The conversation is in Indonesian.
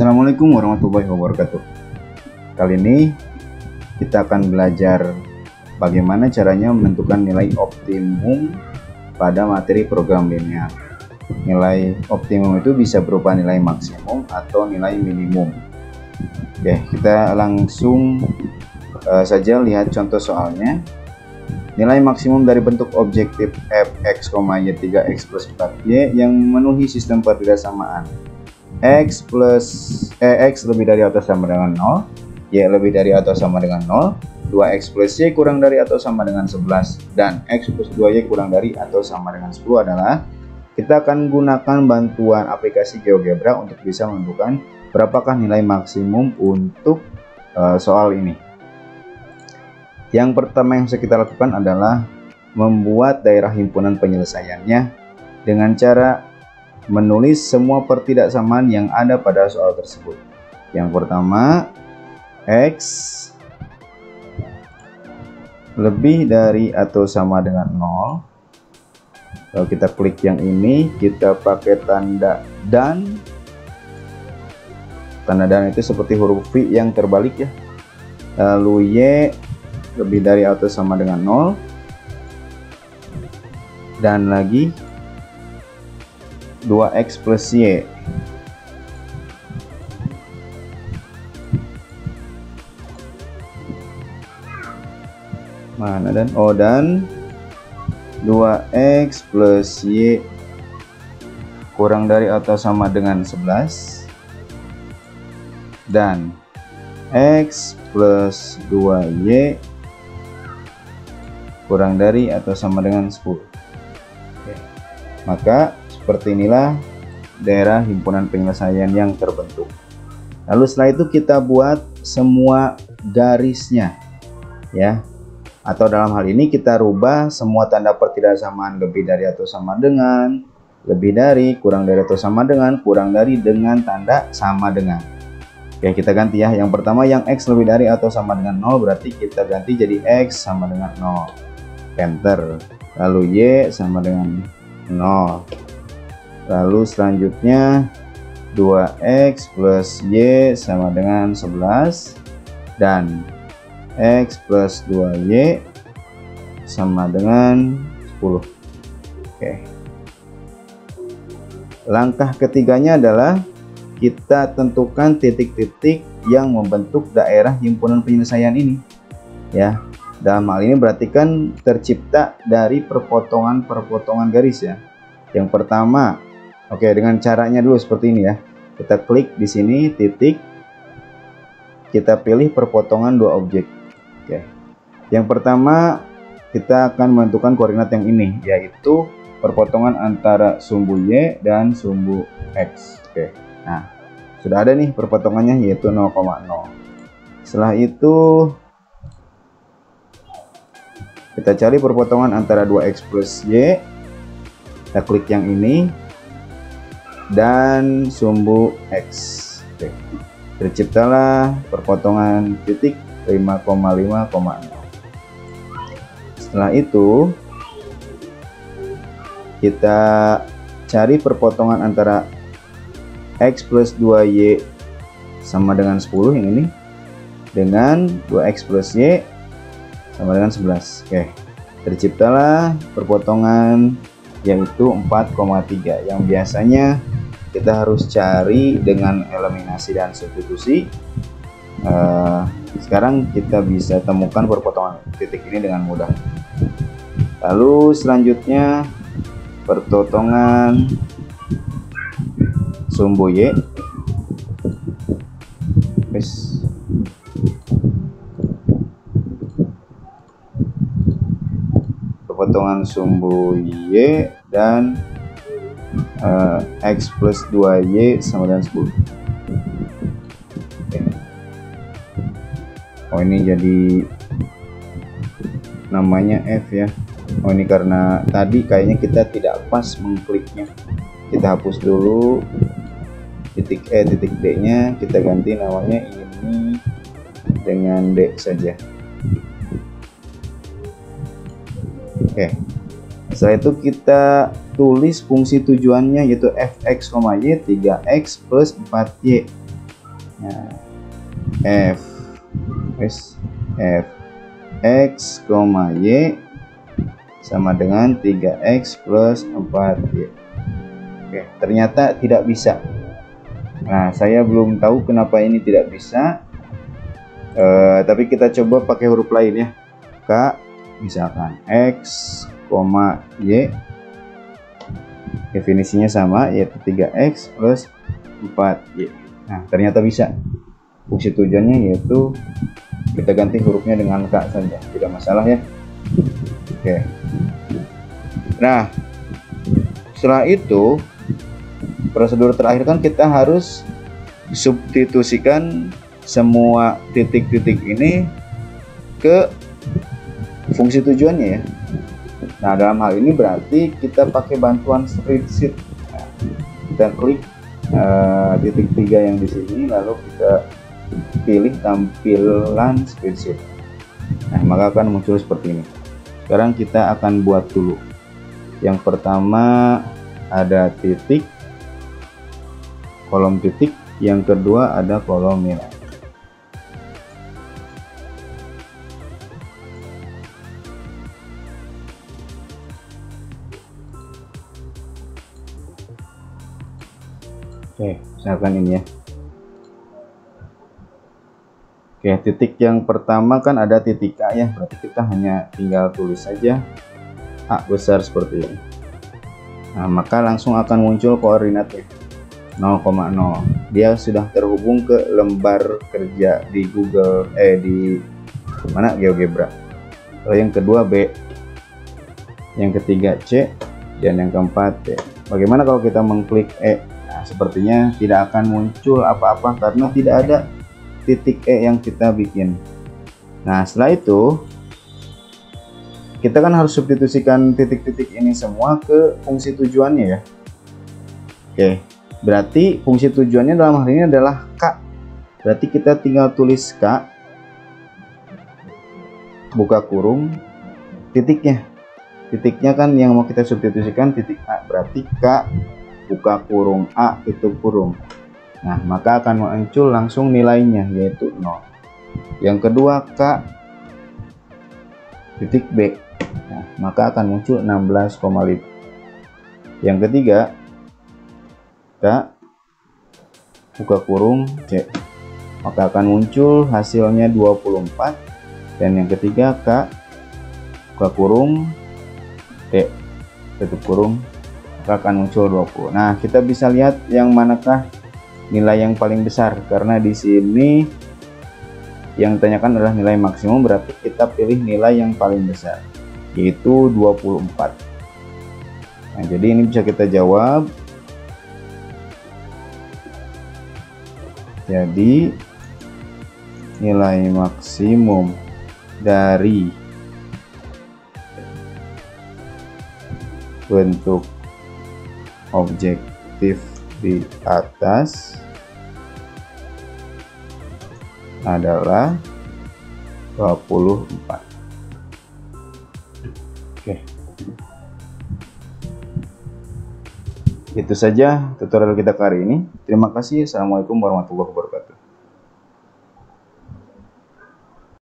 Assalamualaikum warahmatullahi wabarakatuh. Kali ini kita akan belajar bagaimana caranya menentukan nilai optimum pada materi program linear. Nilai optimum itu bisa berupa nilai maksimum atau nilai minimum. Oke, kita langsung saja lihat contoh soalnya. Nilai maksimum dari bentuk objektif f(x, y 3x plus 4y) yang memenuhi sistem pertidakssamaan x lebih dari atau sama dengan 0, y lebih dari atau sama dengan 0, 2x plus y kurang dari atau sama dengan 11, dan x plus 2y kurang dari atau sama dengan 10 adalah, kita akan gunakan bantuan aplikasi GeoGebra untuk bisa menentukan berapakah nilai maksimum untuk soal ini. Yang pertama yang bisa kita lakukan adalah membuat daerah himpunan penyelesaiannya dengan cara menulis semua pertidaksamaan yang ada pada soal tersebut. Yang pertama, x lebih dari atau sama dengan 0. Kalau kita klik yang ini, kita pakai tanda dan. Tanda dan itu seperti huruf V yang terbalik ya. Lalu y lebih dari atau sama dengan 0. Dan lagi 2x plus y. Mana dan? Oh, dan 2x plus y kurang dari atau sama dengan 11. Dan x plus 2y kurang dari atau sama dengan 10. Oke. Maka seperti inilah daerah himpunan penyelesaian yang terbentuk. Lalu setelah itu kita buat semua garisnya ya. Atau dalam hal ini kita rubah semua tanda pertidaksamaan lebih dari atau sama dengan, lebih dari, kurang dari atau sama dengan, kurang dari, dengan tanda sama dengan. Oke, kita ganti ya. Yang pertama yang x lebih dari atau sama dengan 0 berarti kita ganti jadi x sama dengan 0. Enter. Lalu y sama dengan 0. Lalu selanjutnya 2x plus y sama dengan 11 dan x plus 2y sama dengan 10. Oke. Langkah ketiganya adalah kita tentukan titik-titik yang membentuk daerah himpunan penyelesaian ini ya. Dalam hal ini berarti kan tercipta dari perpotongan garis ya. Yang pertama, oke, dengan caranya dulu seperti ini ya. Kita klik di sini titik, kita pilih perpotongan dua objek. Oke. Yang pertama kita akan menentukan koordinat yang ini, yaitu perpotongan antara sumbu y dan sumbu x. Oke. Nah, sudah ada nih perpotongannya yaitu 0,0. Setelah itu kita cari perpotongan antara 2x plus y. Kita klik yang ini dan sumbu x. Oke. Terciptalah perpotongan titik 5,5,0. Setelah itu kita cari perpotongan antara x plus 2y sama dengan 10 yang ini dengan 2x plus y sama dengan 11. Oke. Terciptalah perpotongan yaitu 4,3 yang biasanya kita harus cari dengan eliminasi dan substitusi. Sekarang kita bisa temukan perpotongan titik ini dengan mudah. Lalu selanjutnya perpotongan sumbu y. Perpotongan sumbu y dan x plus 2y sama dengan 10. Oke. Oh, ini jadi namanya f ya. Oh, ini karena tadi kayaknya kita tidak pas mengkliknya. Kita hapus dulu titik E, titik D nya kita ganti namanya ini dengan D saja. Oke. Setelah itu kita tulis fungsi tujuannya yaitu fx, y 3x plus 4y. Nah, f x, y sama dengan 3x plus 4y. Oke, ternyata tidak bisa. Nah, saya belum tahu kenapa ini tidak bisa. Tapi kita coba pakai huruf lain ya. K, misalkan x, y, definisinya sama, yaitu 3x plus 4y. Nah, ternyata bisa. Fungsi tujuannya yaitu kita ganti hurufnya dengan K saja, tidak masalah ya. Oke. Nah, setelah itu prosedur terakhir kan kita harus substitusikan semua titik-titik ini ke fungsi tujuannya ya. Nah, dalam hal ini berarti kita pakai bantuan spreadsheet. Nah, kita klik titik 3 yang di sini, lalu kita pilih tampilan spreadsheet. Nah, maka akan muncul seperti ini. Sekarang kita akan buat dulu. Yang pertama ada titik, kolom titik. Yang kedua ada kolom nilai. Oke, misalkan ini ya. Oke, titik yang pertama kan ada titik A ya, berarti kita hanya tinggal tulis saja A besar seperti ini. Nah, maka langsung akan muncul koordinatnya 0,0. Dia sudah terhubung ke lembar kerja di Google, di mana, GeoGebra. Lalu yang kedua B, yang ketiga C, dan yang keempat D. Bagaimana kalau kita mengklik E? Nah, sepertinya tidak akan muncul apa-apa karena tidak ada titik E yang kita bikin. Nah, setelah itu kita kan harus substitusikan titik-titik ini semua ke fungsi tujuannya ya. Oke, berarti fungsi tujuannya dalam hal ini adalah K. Berarti kita tinggal tulis K, buka kurung, titiknya. Titiknya kan yang mau kita substitusikan titik A, berarti K buka kurung A tutup kurung. Nah, maka akan muncul langsung nilainya yaitu 0. Yang kedua K titik B. Nah, maka akan muncul 16,5. Yang ketiga K buka kurung C, maka akan muncul hasilnya 24. Dan yang ketiga K buka kurung D tutup kurung, maka akan muncul 20. Nah, kita bisa lihat yang manakah nilai yang paling besar, karena di sini yang ditanyakan adalah nilai maksimum, berarti kita pilih nilai yang paling besar yaitu 24. Nah, jadi ini bisa kita jawab. Jadi nilai maksimum dari bentuk objektif di atas adalah 24. Oke. Itu saja tutorial kita kali ini. Terima kasih. Assalamualaikum warahmatullahi wabarakatuh.